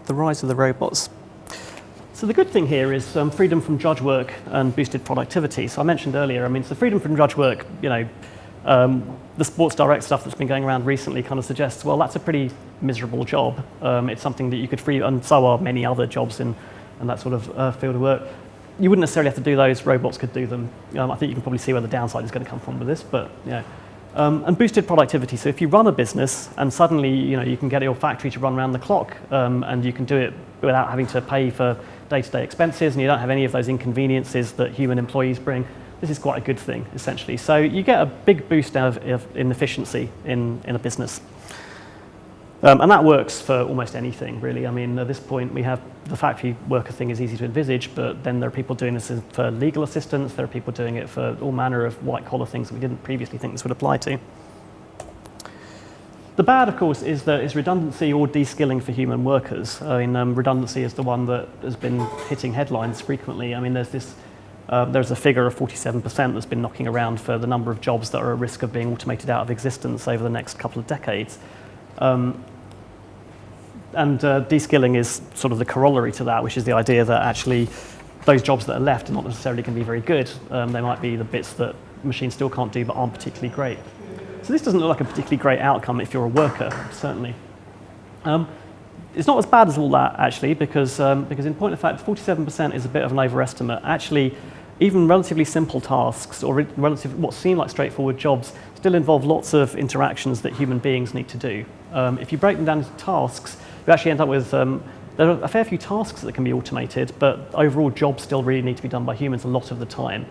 the rise of the robots. So the good thing here is freedom from drudge work and boosted productivity. So I mentioned earlier, so freedom from drudge work, the Sports Direct stuff that's been going around recently kind of suggests, well, that's a pretty miserable job. It's something that you could free, and so are many other jobs in that sort of field of work. You wouldn't necessarily have to do those, robots could do them. I think you can probably see where the downside is going to come from with this, but yeah. And boosted productivity. So if you run a business and suddenly you can get your factory to run around the clock, and you can do it without having to pay for day-to-day expenses, and you don't have any of those inconveniences that human employees bring, this is quite a good thing, essentially. So you get a big boost out in efficiency in a business. And that works for almost anything, really. At this point, we have the factory worker thing is easy to envisage, but then there are people doing this for legal assistance, there are people doing it for all manner of white-collar things that we didn't previously think this would apply to. The bad, of course, is that it's redundancy or de-skilling for human workers. Redundancy is the one that has been hitting headlines frequently. There's a figure of 47% that's been knocking around for the number of jobs that are at risk of being automated out of existence over the next couple of decades. De-skilling is sort of the corollary to that, which is the idea that actually those jobs that are left are not necessarily going to be very good. They might be the bits that machines still can't do but aren't particularly great. So this doesn't look like a particularly great outcome if you're a worker, certainly. It's not as bad as all that, actually, because in point of fact, 47% is a bit of an overestimate. Actually, even relatively simple tasks or what seem like straightforward jobs still involve lots of interactions that human beings need to do. If you break them down into tasks, you actually end up with there are a fair few tasks that can be automated, but overall jobs still really need to be done by humans a lot of the time.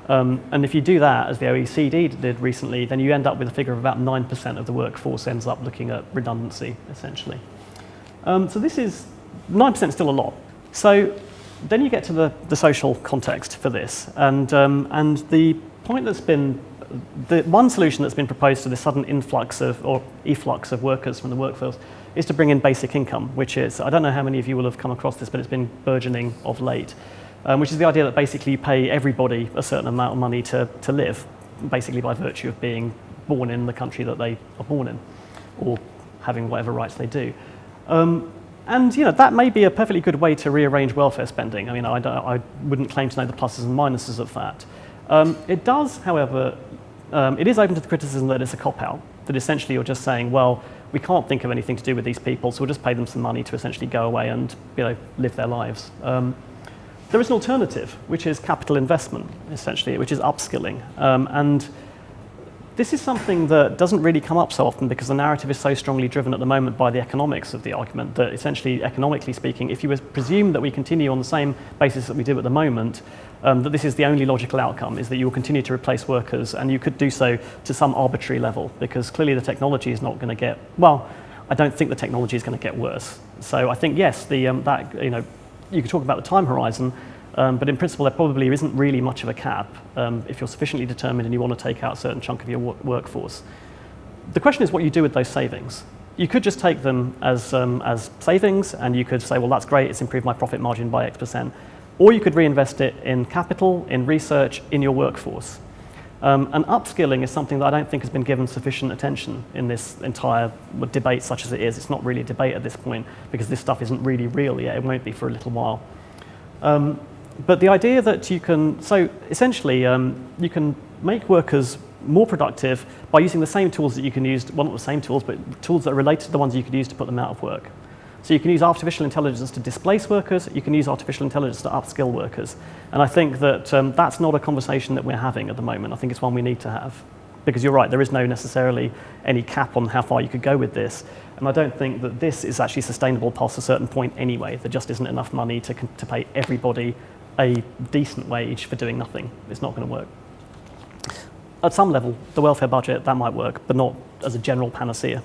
And if you do that, as the OECD did recently, then you end up with a figure of about 9% of the workforce ends up looking at redundancy, essentially. So this is 9% still a lot. So then you get to the social context for this, and the point that's been the one solution that's been proposed to this sudden influx or efflux of workers from the workforce is to bring in basic income, which is, I don't know how many of you will have come across this, but it's been burgeoning of late, which is the idea that basically you pay everybody a certain amount of money to live, basically by virtue of being born in the country that they are born in, or having whatever rights they do. And that may be a perfectly good way to rearrange welfare spending. I wouldn't claim to know the pluses and minuses of that. It does, however, it is open to the criticism that it's a cop-out, that essentially you're just saying, well, we can't think of anything to do with these people, so we'll just pay them some money to essentially go away and live their lives. There is an alternative, which is capital investment, essentially, which is upskilling. And this is something that doesn't really come up so often because the narrative is so strongly driven at the moment by the economics of the argument that essentially, economically speaking, if you presume that we continue on the same basis that we do at the moment, that this is the only logical outcome, is that you will continue to replace workers, and you could do so to some arbitrary level because clearly the technology is not going to get, well, I don't think the technology is going to get worse. So I think, yes, you could talk about the time horizon, but in principle, there probably isn't really much of a cap if you're sufficiently determined and you want to take out a certain chunk of your workforce. The question is what you do with those savings. You could just take them as savings, and you could say, well, that's great, it's improved my profit margin by X%. Or you could reinvest it in capital, in research, in your workforce. And upskilling is something that I don't think has been given sufficient attention in this entire debate, such as it is. It's not really a debate at this point because this stuff isn't really real yet. It won't be for a little while. But the idea that you can, so essentially, you can make workers more productive by using the same tools that you can use, well, not the same tools, but tools that are related to the ones you could use to put them out of work. So you can use artificial intelligence to displace workers, you can use artificial intelligence to upskill workers. And I think that that's not a conversation that we're having at the moment. I think it's one we need to have. Because you're right, there is no necessarily any cap on how far you could go with this. And I don't think that this is actually sustainable past a certain point anyway. There just isn't enough money to pay everybody a decent wage for doing nothing. It's not going to work. At some level, the welfare budget, that might work, but not as a general panacea.